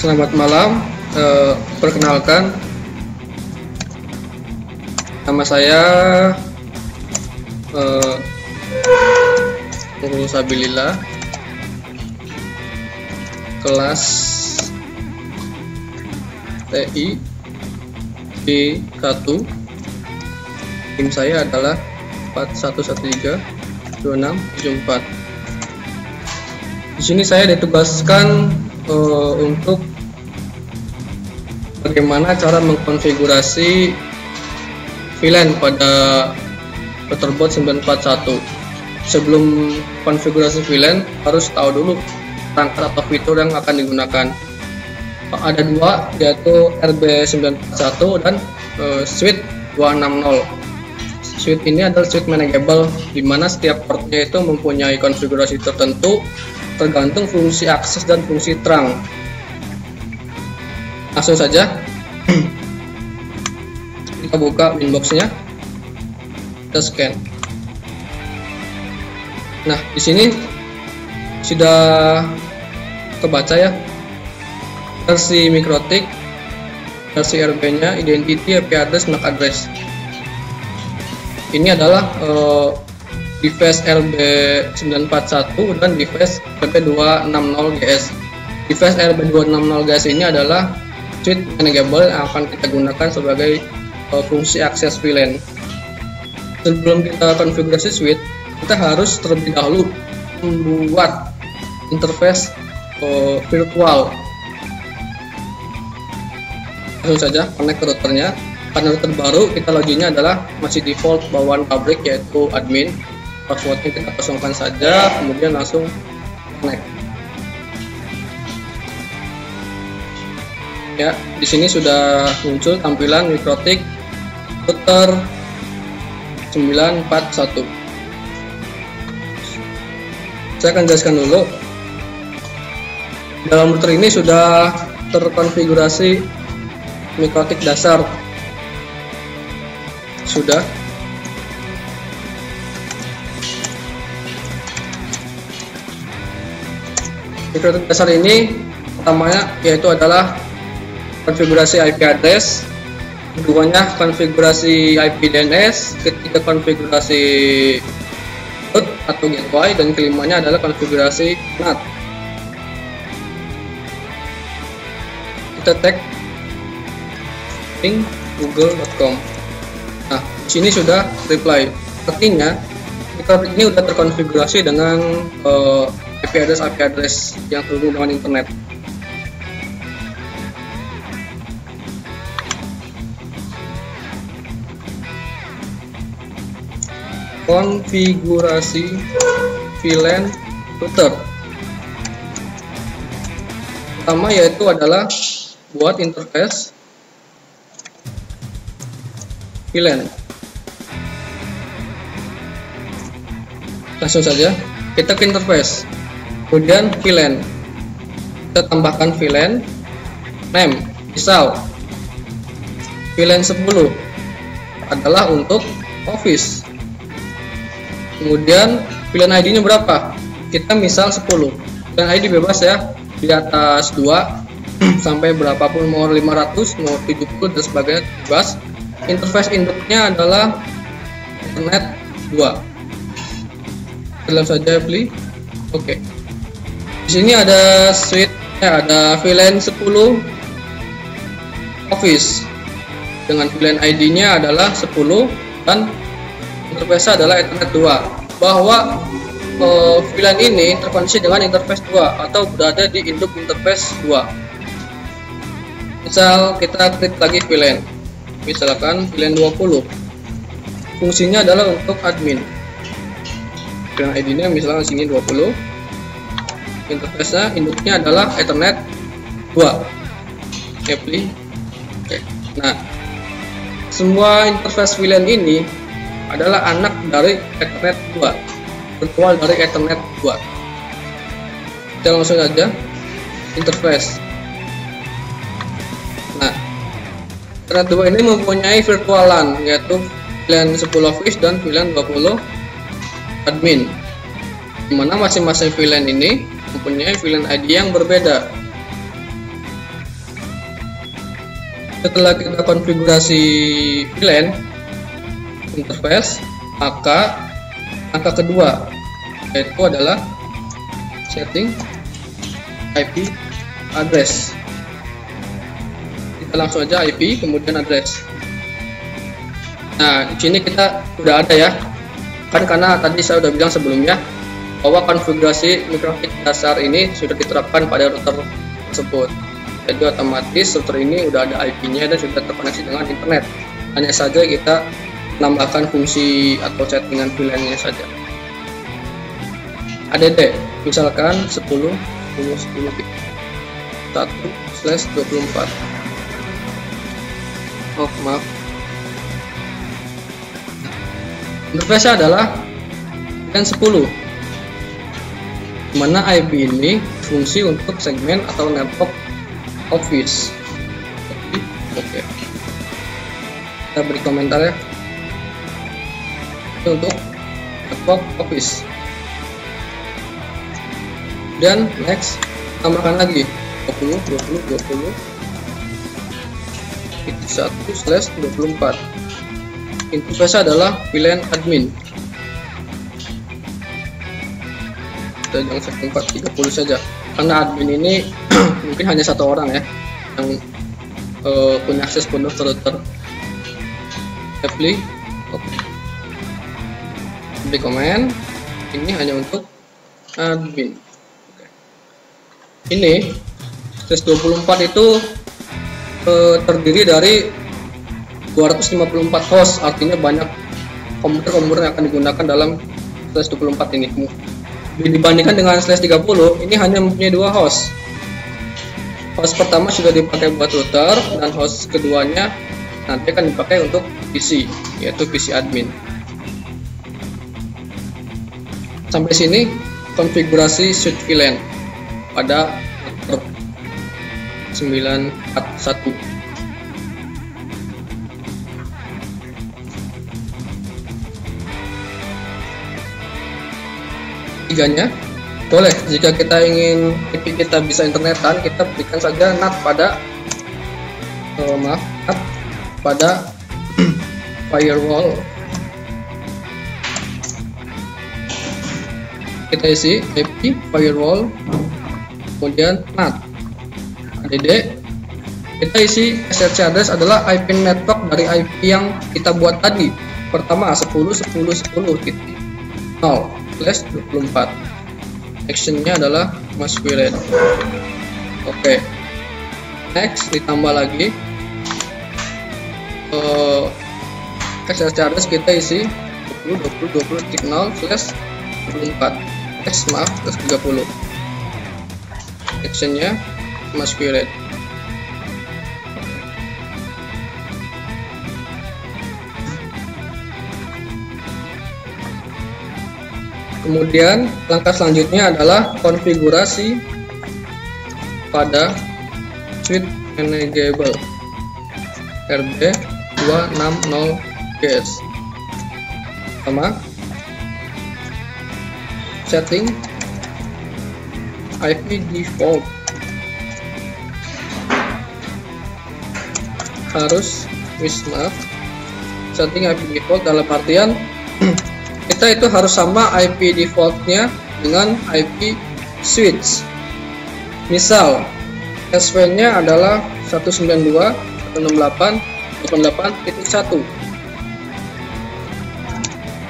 Selamat malam, perkenalkan nama saya Nurul Sabilillah, kelas TI B1. Tim saya adalah 41132674. Di sini saya ditugaskan untuk bagaimana cara mengkonfigurasi VLAN pada Peterbot 941. Sebelum konfigurasi VLAN harus tahu dulu perangkat atau fitur yang akan digunakan. Ada dua, yaitu RB941 dan Switch 260. Switch ini adalah switch manageable, di mana setiap portnya itu mempunyai konfigurasi tertentu tergantung fungsi akses dan fungsi terang. Langsung saja kita buka winboxnya, kita scan. Nah, di sini sudah kebaca ya, versi MikroTik, versi RB-nya, identity, IP address, MAC address. Ini adalah device RB941 dan device RB260GS. Device RB260GS ini adalah switch manageable yang akan kita gunakan sebagai fungsi akses VLAN. Sebelum kita konfigurasi switch, kita harus terlebih dahulu membuat interface virtual. Langsung saja connect ke routernya. Karena router baru, kita loginnya adalah masih default bawaan pabrik, yaitu admin. Passwordnya kita kosongkan saja, kemudian langsung connect. Ya, di sini sudah muncul tampilan MikroTik router 941. Saya akan jelaskan dulu. Dalam router ini sudah terkonfigurasi MikroTik dasar. Sudah. MikroTik dasar ini pertamanya yaitu adalah konfigurasi IP address, keduanya konfigurasi IP DNS, ketiga konfigurasi root atau gateway, dan kelimanya adalah konfigurasi NAT. Kita tag link google.com. Nah, di sini sudah reply. Artinya MikroTik ini sudah terkonfigurasi dengan IP address yang terhubung dengan internet. Konfigurasi VLAN router. Pertama yaitu adalah buat interface VLAN. Langsung saja kita ke interface, kemudian VLAN. Kita tambahkan VLAN name, misal VLAN 10 adalah untuk Office. Kemudian VLAN ID-nya berapa? Kita misal 10. VLAN ID bebas ya, di atas 2 sampai berapapun, mau 500, mau 70 dan sebagainya bebas. Interface induknya adalah internet 2. Dalam saja beli. Oke. Di sini ada switch, ada VLAN 10 Office dengan VLAN ID-nya adalah 10 dan interface adalah Ethernet 2. Bahwa VLAN ini terkoneksi dengan interface 2 atau berada di induk interface 2. Misal kita klik lagi VLAN, misalkan VLAN 20, fungsinya adalah untuk admin. VLAN ID-nya misalkan sini 20, interface-nya induknya adalah Ethernet 2. Oke. Nah, semua interface VLAN ini adalah anak dari Ethernet 2, virtual dari Ethernet 2. Kita langsung saja interface. Nah, Ethernet 2 ini mempunyai virtual LAN, yaitu VLAN 10 Office dan VLAN 20 admin, dimana masing-masing VLAN ini mempunyai VLAN ID yang berbeda. Setelah kita konfigurasi VLAN interface, maka langkah kedua yaitu adalah setting IP address. Kita langsung aja IP kemudian address. Nah, di sini kita udah ada ya, kan karena tadi saya udah bilang sebelumnya bahwa konfigurasi microtik dasar ini sudah diterapkan pada router tersebut. Jadi otomatis router ini udah ada IP-nya dan sudah terkoneksi dengan internet. Hanya saja kita menambahkan fungsi atau settingan VLAN-nya saja. ADD misalkan 10 1/24. Oh maaf, interface adalah VLAN 10, mana IP ini fungsi untuk segmen atau network office. Oke, kita beri komentar ya, ini untuk network office. Dan next, tambahkan lagi 20 itu 1/24. Interface adalah VLAN admin. Kita jangan sampai 30 saja, karena admin ini mungkin hanya satu orang ya yang punya akses penuh ke router. Apply, oke. Beri komen, ini hanya untuk admin. Ini 1/24 itu terdiri dari 254 host, artinya banyak komputer yang akan digunakan dalam 1/24 ini. Dibandingkan dengan 30, ini hanya mempunyai 2 host. Host pertama sudah dipakai buat router dan host keduanya nanti akan dipakai untuk PC, yaitu PC admin. Sampai sini konfigurasi switch VLAN pada router 941. Tiganya boleh, jika kita ingin IP kita bisa internetan, kita berikan saja NAT pada pada firewall. Kita isi IP firewall kemudian NAT. ADD kita isi SRC address adalah IP network dari IP yang kita buat tadi. Pertama 10.10.10.0/24. Actionnya adalah masquerade. Oke. Next, ditambah lagi SRC address kita isi 20.20.0/24. Maaf, plus 30. Actionnya masquerade. Kemudian langkah selanjutnya adalah konfigurasi pada switch enable RB260GS. Pertama, setting IP default harus setting IP default dalam artian kita itu harus sama IP defaultnya dengan IP switch. Misal SV nya adalah 192.168.88.1,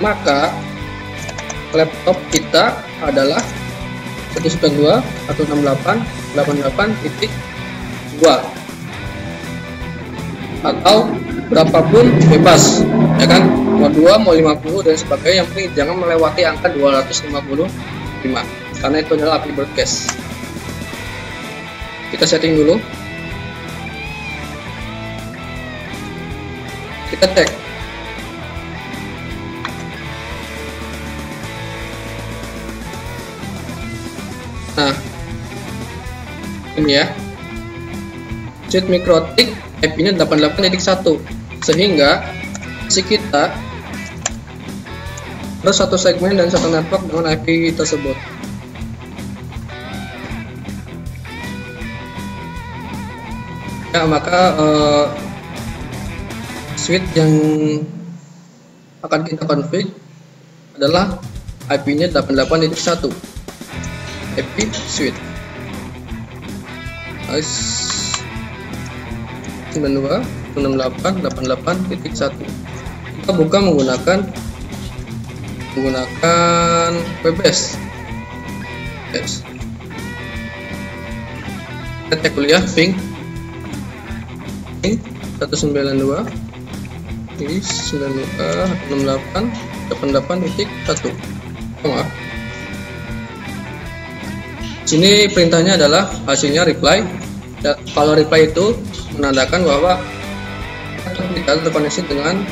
maka laptop kita adalah 192.168.88.2 atau berapapun bebas, ya kan, mau 2 mau 50 dan sebagainya, yang penting jangan melewati angka 255 karena itu adalah IP broadcast. Kita setting dulu, kita tag nah ini ya, switch mikrotik IP-nya 88.1, sehingga si kita harus satu segmen dan satu network dengan IP tersebut. Ya, maka switch yang akan kita config adalah IP-nya 88.1 IP switch 92.168.1. Kita buka menggunakan webs. Yes. Kita cek dulu ya, ping 192 ini 68.1. Maaf. Sini perintahnya adalah hasilnya reply. Kalau reply itu menandakan bahwa kita terkoneksi dengan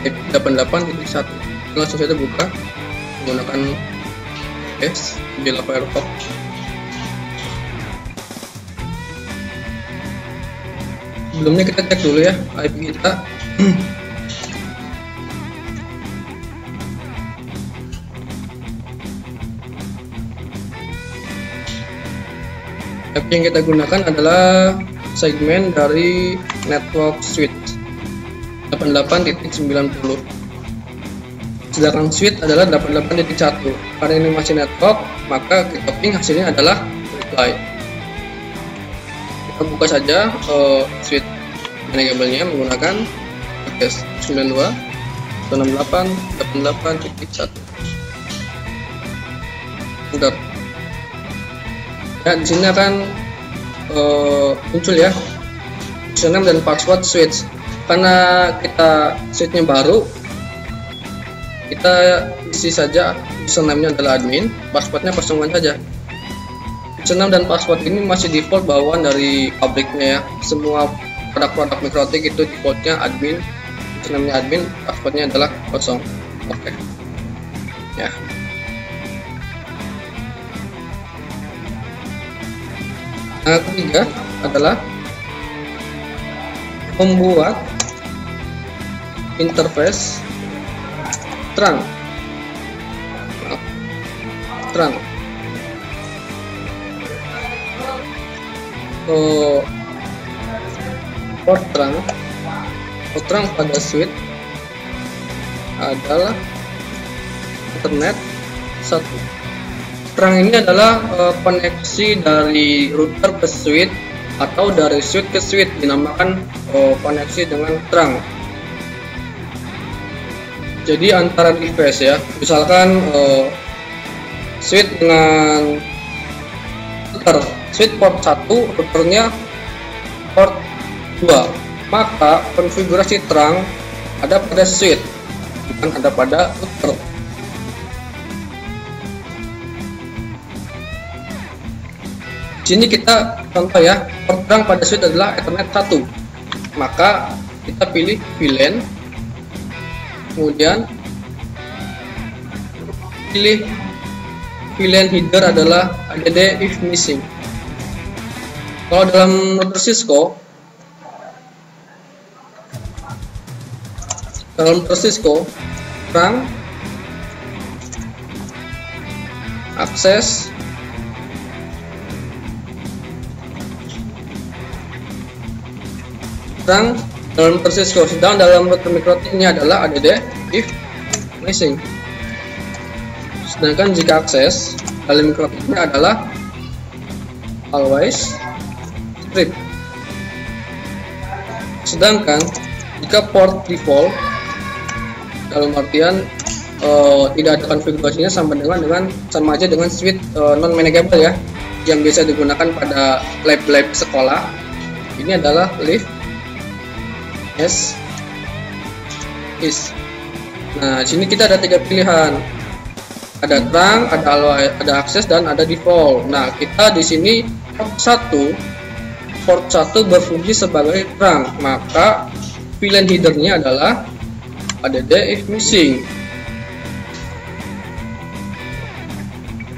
IP 88.1. Langsung saja buka menggunakan Mozilla Firefox. Sebelumnya kita cek dulu ya IP kita. IP yang kita gunakan adalah segmen dari network switch 88.90. Sedangkan switch adalah 88.1. Karena ini masih network, maka kita ping hasilnya adalah reply. Kita buka saja switch manageable-nya menggunakan webs 92.168.88.1. Bentar. Ya, di sini akan muncul ya username dan password switch. Karena kita switchnya baru, kita isi saja username-nya adalah admin, passwordnya kosongan saja. Username dan password ini masih default bawaan dari pabriknya ya. Semua produk-produk Mikrotik itu defaultnya admin, username-nya admin, passwordnya adalah kosong. Oke. Ya. Nah, ketiga adalah membuat interface terang. Port terang pada switch adalah Ethernet 1. Terang ini adalah koneksi dari router ke switch atau dari switch ke switch, dinamakan koneksi dengan terang. Jadi antara device ya, misalkan switch dengan router, switch port 1, routernya port 2, maka konfigurasi terang ada pada switch, bukan ada pada router. Sini kita contoh ya, port terang pada switch adalah Ethernet 1, maka kita pilih VLAN, kemudian pilih VLAN header adalah add if missing. Kalau dalam router Cisco, terang akses terang dalam router Cisco, sedang dalam router Mikrotik ini adalah add if missing. Sedangkan jika akses dalam Mikrotik ini adalah always strip. Sedangkan jika port default dalam artian tidak ada konfigurasinya sama aja dengan switch non manageable ya, yang biasa digunakan pada lab sekolah. Ini adalah leave as is. Nah, sini kita ada 3 pilihan. Ada terang, ada akses, dan ada default. Nah, kita di sini port 1 berfungsi sebagai terang, maka VLAN headernya adalah add if missing.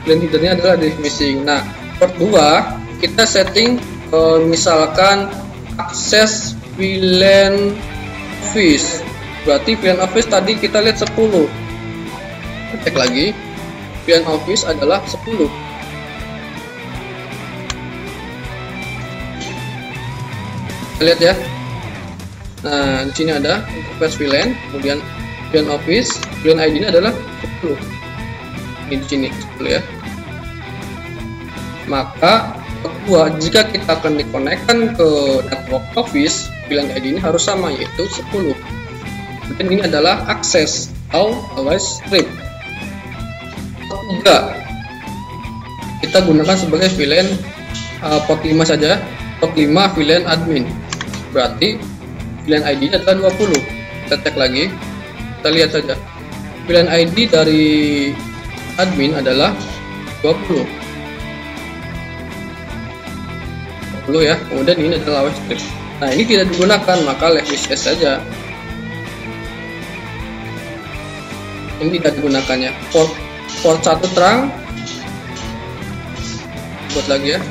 VLAN headernya adalah add if missing. Nah, port 2 kita setting misalkan akses VLAN office. Berarti VLAN office tadi kita lihat 10. Cek lagi, VLAN office adalah 10. lihat ya. Nah, di sini ada interface VLAN, kemudian VLAN Office, VLAN ID ini adalah 10. Ini di sini 10 ya. Maka kedua, jika kita akan dikonekkan ke network Office, VLAN ID ini harus sama, yaitu 10. Dan ini adalah akses atau always strip. Ketiga, kita gunakan sebagai VLAN port 5 saja, port 5 VLAN admin. Berarti VLAN ID adalah 20. Kita cek lagi, kita lihat saja. VLAN ID dari admin adalah 20 ya. Kemudian ini adalah always strip. Nah, ini tidak digunakan, maka left is S saja. Ini tidak digunakannya. Port 1 terang, buat lagi ya,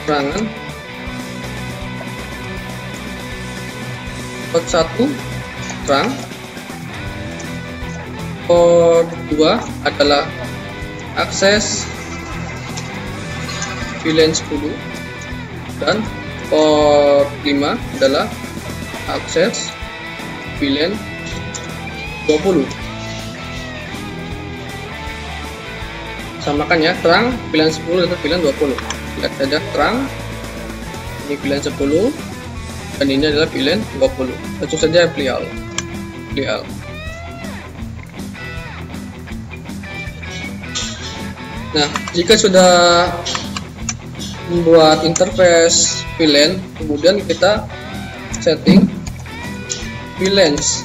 terangan. Port 1 terang. Port 2 adalah akses VLAN 10 dan port 5 adalah akses VLAN 20. Samakan ya, terang VLAN 10 dan VLAN 20. Lihat saja, terang ini VLAN 10 dan ini adalah VLAN 20. Langsung saja apply all. Nah, jika sudah membuat interface VLAN, kemudian kita setting VLANs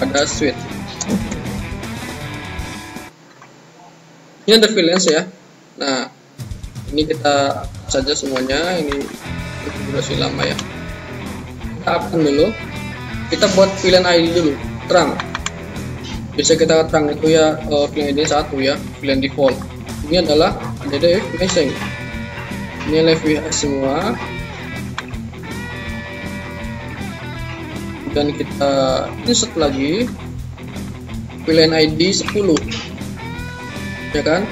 pada switch. Ini ada VLANs ya. Nah, ini kita saja semuanya. Ini durasi lama ya. Kita update dulu. Kita buat VLAN ID dulu. Terang. Biasa kita terang itu ya VLAN ID 1 ya, VLAN default. Ini adalah DDF missing. Ini live semua. Dan kita insert lagi VLAN ID 10. Ya kan,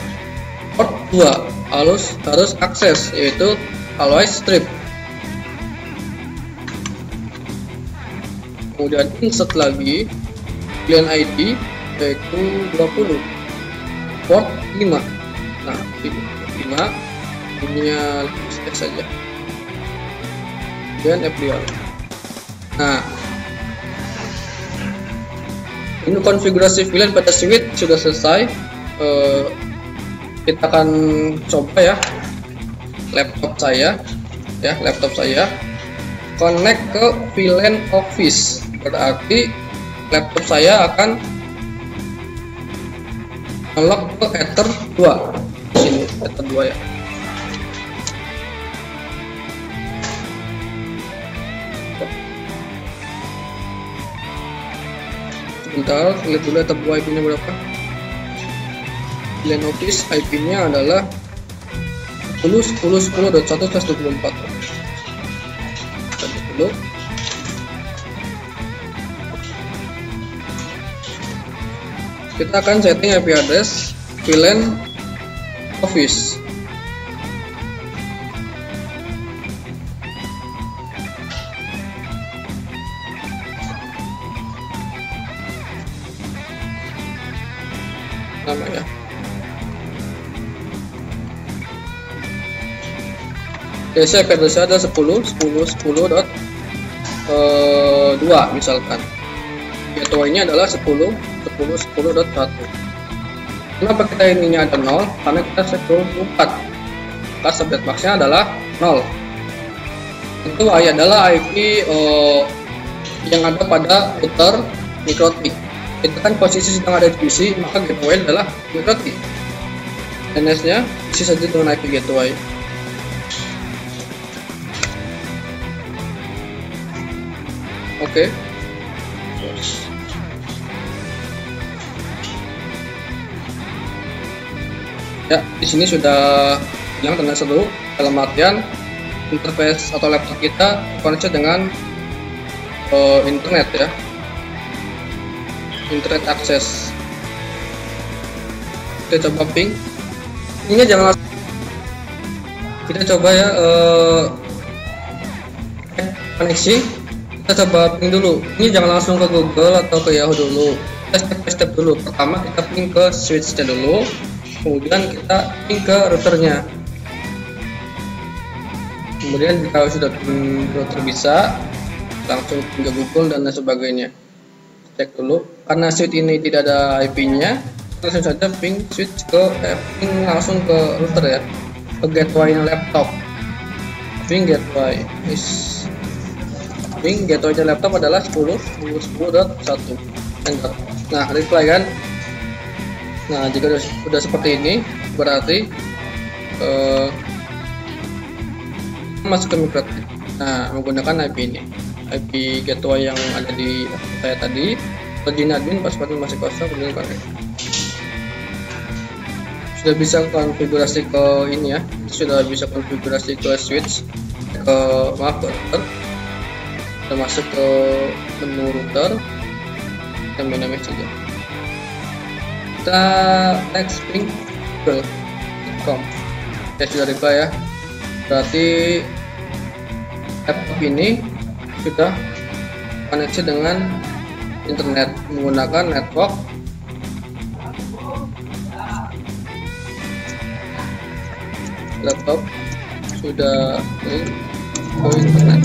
port 2 harus akses, yaitu always strip. Kemudian insert lagi VLAN ID yaitu 20, port 5. Nah, 5 punya S saja dan apply. Nah, ini konfigurasi VLAN pada switch sudah selesai. Kita akan coba ya, laptop saya connect ke VLAN Office. Berarti laptop saya akan unlock ke Ether 2. Di sini Ether 2 ya. Sebentar, lihat dulu Ether 2 IP-nya berapa. VLAN Office IP-nya adalah 10.10.10.1/24. Dulu. Kita akan setting IP address VLAN Office. Nama ya. Biasa IP address ada 10.10.10.2 misalkan. Gateway-nya adalah 10.10.10.1. Kenapa kita ininya ada 0? Karena kita set 24. Maka subnet box-nya adalah 0. Itu adalah IP yang ada pada router MikroTik. Itu kan posisi sedang ada di PC, maka gateway adalah MikroTik. DNS-nya isi saja dengan IP gateway. Oke. Ya, di sini sudah bilang tanda seru, dalam artian interface atau laptop kita koneksi dengan internet ya, internet akses. Kita coba ping. Ini jangan langsung. Kita coba ya koneksi, kita coba ping dulu. Ini jangan langsung ke Google atau ke Yahoo dulu. Kita step by step dulu. Pertama kita ping ke switch-nya dulu, kemudian kita ping ke routernya. Kemudian kalau sudah ping router bisa, langsung ping ke Google dan lain sebagainya. Cek dulu. Karena switch ini tidak ada IP-nya, langsung saja ping switch ke ping langsung ke router ya, ke gateway-nya laptop. Ping gateway ping gateway-nya laptop adalah 10.10.1. Enter. Nah, reply kan. Nah, jika sudah seperti ini, berarti masuk ke MikroTik. Nah, menggunakan IP ini, IP gateway yang ada di saya tadi. Login admin, passwordnya masih kosong, kemudian pakai. Sudah bisa konfigurasi ke ini ya, sudah bisa konfigurasi ke switch, ke router. Kita masuk ke menu router, kita manage saja. Kita next ping google.com. Ya sudah reply ya. Berarti laptop ini sudah koneksi dengan internet menggunakan network laptop sudah ke internet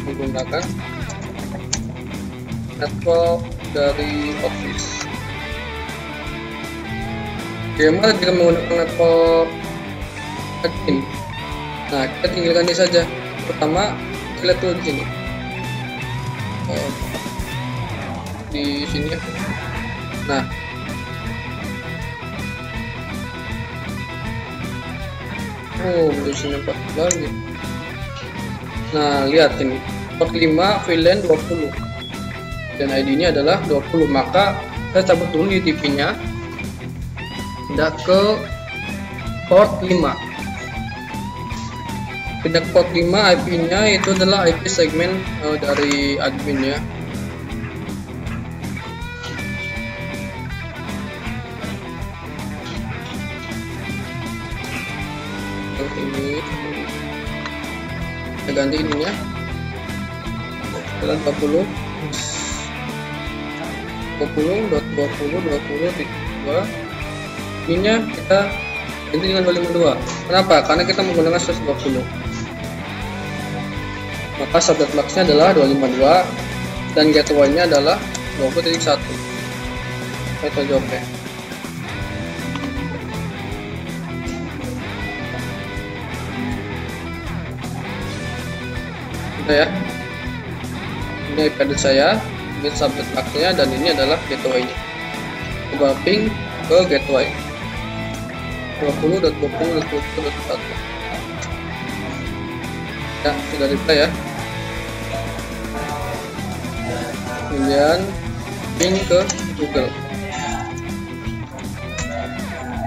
menggunakan network dari Office. Bagaimana jika menggunakan network admin? Nah, kita tinggalkan ini saja. Pertama, kita lihat dulu di sini. Di sini ya. Nah, di sini 4 lagi. Nah, lihat ini port 5 VLAN 20 dan ID-nya adalah 20. Maka saya cabut dulu UDP-nya, pindah ke port 5. Pindah ke port 5, IP-nya itu adalah IP segmen dari admin ya. Ini kita ganti ininya, jalan 20.20.20.2. Ininya kita ganti dengan 252. Kenapa? Karena kita menggunakan 120. Maka subnet max-nya adalah 252 dan gateway-nya adalah 20.1. Kita jawab ya. Ya, ini IP address saya, ini subnet max-nya, dan ini adalah gateway-nya. Coba ping ke gateway 20.20.20.1. Ya, sudah reply ya. Kemudian ping ke Google.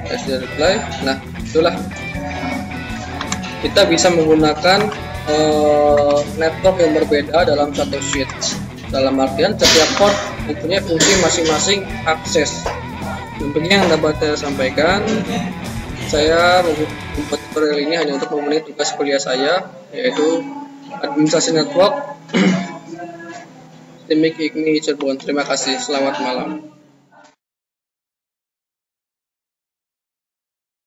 Ya, sudah reply. Nah, itulah kita bisa menggunakan network yang berbeda dalam satu switch. Dalam artian setiap port mempunyai fungsi masing-masing akses. Intinya yang dapat saya sampaikan, saya membuat tutorial ini hanya untuk memenuhi tugas kuliah saya, yaitu administrasi network STMIK IGMI Cirebon. Terima kasih, selamat malam.